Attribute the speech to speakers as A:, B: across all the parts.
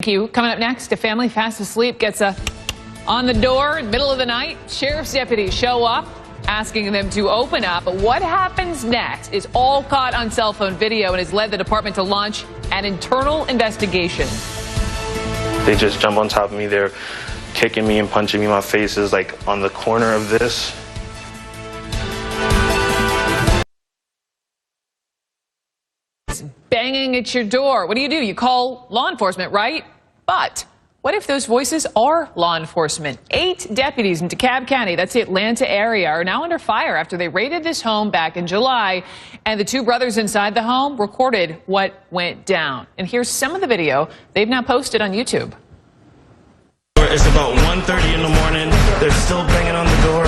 A: you. Coming up next, a family fast asleep gets on the door in the middle of the night. Sheriff's deputies show up, asking them to open up. But what happens next is all caught on cell phone video and has led the department to launch an internal investigation.
B: They just jump on top of me. They're kicking me and punching me in my faces, like on the corner of this.
A: Banging at your door. What do? You call law enforcement, right? But what if those voices are law enforcement? 8 deputies in DeKalb County, that's the Atlanta area, are now under fire after they raided this home back in July, and the 2 brothers inside the home recorded what went down. And here's some of the video they've now posted on YouTube.
B: It's about 1:30 in the morning. They're still banging on the door.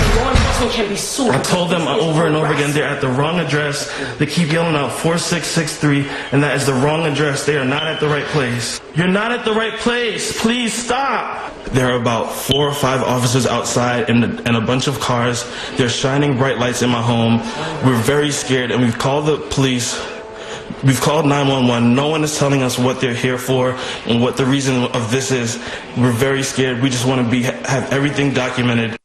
B: I told them over and over again they're at the wrong address. They keep yelling out 4663, and that is the wrong address. They are not at the right place. You're not at the right place. Please stop. There are about 4 or 5 officers outside and a bunch of cars. They're shining bright lights in my home. We're very scared, and we've called the police. We've called 911. No one is telling us what they're here for and what the reason of this is. We're very scared. We just want to have everything documented.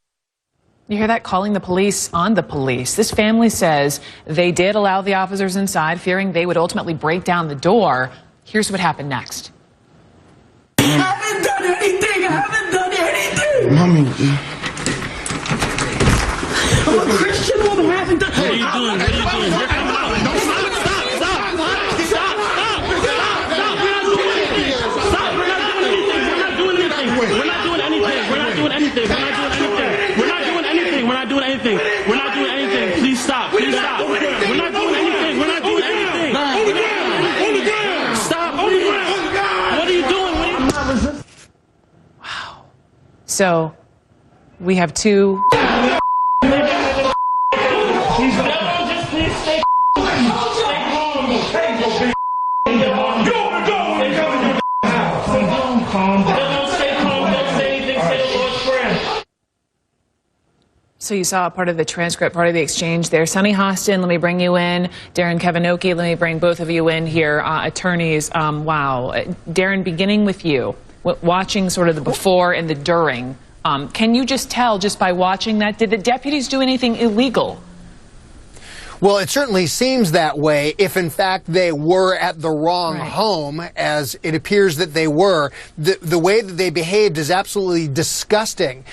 A: You hear that? Calling the police on the police. This family says they did allow the officers inside, fearing they would ultimately break down the door. Here's what happened next.
C: I haven't done anything. I haven't done anything.
D: Mommy.
C: I'm a Christian woman. I haven't done anything.
B: What are you doing? What are you doing? You're coming out. We're not doing anything. Please stop. Please stop. We're not doing anything. We're not doing anything. Stop. What are you doing?
A: Wow. So we have 2. So you saw part of the transcript, part of the exchange there. Sonny Hostin, let me bring you in. Darren Kevinoki, let me bring both of you in here. Attorneys, wow. Darren, beginning with you, watching sort of the before and the during, can you just tell, just by watching that, did the deputies do anything illegal?
D: Well, it certainly seems that way if, in fact, they were at the wrong home, as it appears that they were. The way that they behaved is absolutely disgusting.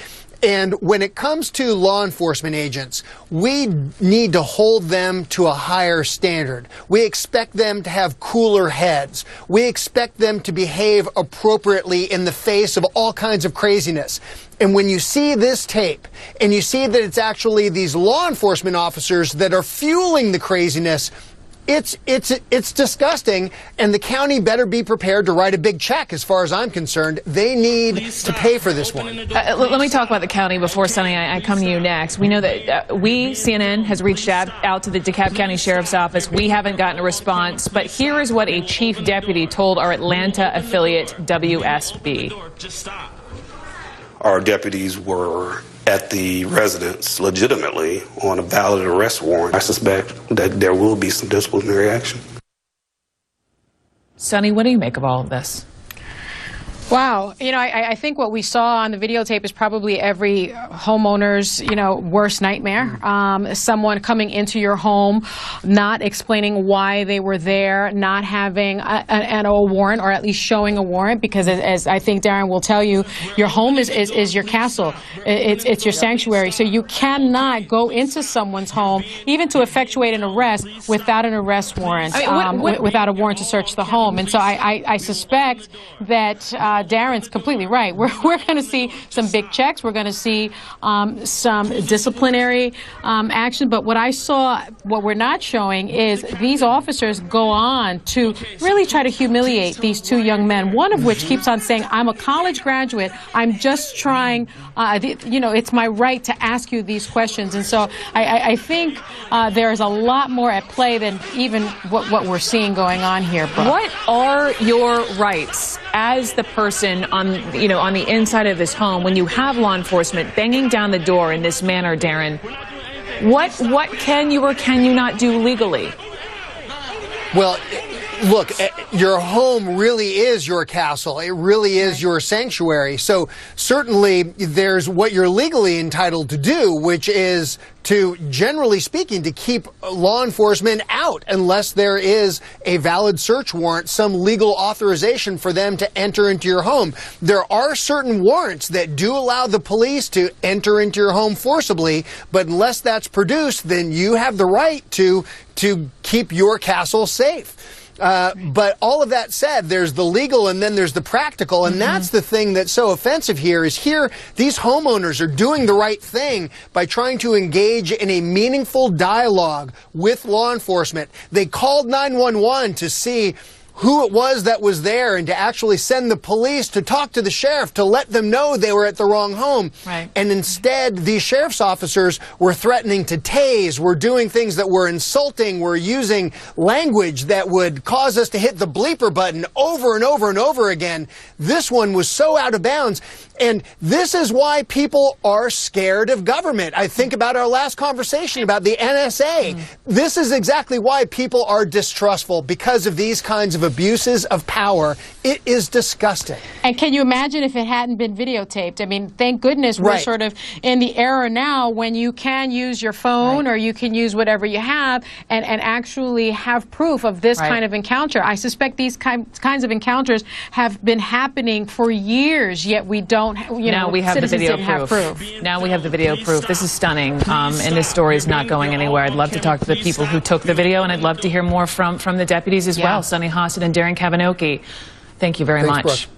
D: And when it comes to law enforcement agents, we need to hold them to a higher standard. We expect them to have cooler heads. We expect them to behave appropriately in the face of all kinds of craziness. And when you see this tape and you see that it's actually these law enforcement officers that are fueling the craziness, it's disgusting, and the county better be prepared to write a big check. As far as I'm concerned, they need to pay for this one.
A: Let me talk about the county before, Sonny, I come to you next. We know that CNN has reached out to the DeKalb County Sheriff's Office. We haven't gotten a response, but here is what a chief deputy told our Atlanta affiliate WSB.
E: Our deputies were at the residence legitimately on a valid arrest warrant. I suspect that there will be some disciplinary action.
A: Sonny, what do you make of all of this?
F: Wow. I think what we saw on the videotape is probably every homeowner's, worst nightmare. Someone coming into your home, not explaining why they were there, not having a warrant, or at least showing a warrant, because as I think Darren will tell you, your home is your castle. It's your sanctuary. So you cannot go into someone's home, even to effectuate an arrest, without an arrest warrant, without a warrant to search the home. And so I suspect that Darren's completely right. We're going to see some big checks. We're going to see some disciplinary action. But what we're not showing is these officers go on to really try to humiliate these 2 young men, one of which keeps on saying, I'm a college graduate. I'm just trying, it's my right to ask you these questions. And so I think there's a lot more at play than even what we're seeing going on here, Brooke.
A: What are your rights as the person on the inside of this home when you have law enforcement banging down the door in this manner, Darren? What can you or can you not do legally?
D: Well, look, your home really is your castle. It really is your sanctuary. So certainly there's what you're legally entitled to do, which is to, generally speaking, to keep law enforcement out unless there is a valid search warrant, some legal authorization for them to enter into your home. There are certain warrants that do allow the police to enter into your home forcibly, but unless that's produced, then you have the right to keep your castle safe. But all of that said, there's the legal and then there's the practical, and that's the thing that's so offensive here is these homeowners are doing the right thing by trying to engage in a meaningful dialogue with law enforcement. They called 911 to see who it was that was there and to actually send the police to talk to the sheriff to let them know they were at the wrong home.
A: Right.
D: And instead, these sheriff's officers were threatening to tase, were doing things that were insulting, were using language that would cause us to hit the bleeper button over and over and over again. This one was so out of bounds. And this is why people are scared of government. I think about our last conversation about the NSA. This is exactly why people are distrustful, because of these kinds of abuses of power. It is disgusting.
F: And can you imagine if it hadn't been videotaped? I mean, thank goodness we're sort of in the era now when you can use your phone or you can use whatever you have and actually have proof of this kind of encounter. I suspect these kinds of encounters have been happening for years, yet we don't,
A: now we have the video proof. Now we have the video proof. This is stunning, and this story is not going anywhere. I'd love to talk to the people who took the video, and I'd love to hear more from the deputies as well, Sonny Hossett and Darren Kavanoki. Thank you very much.
D: Brooke.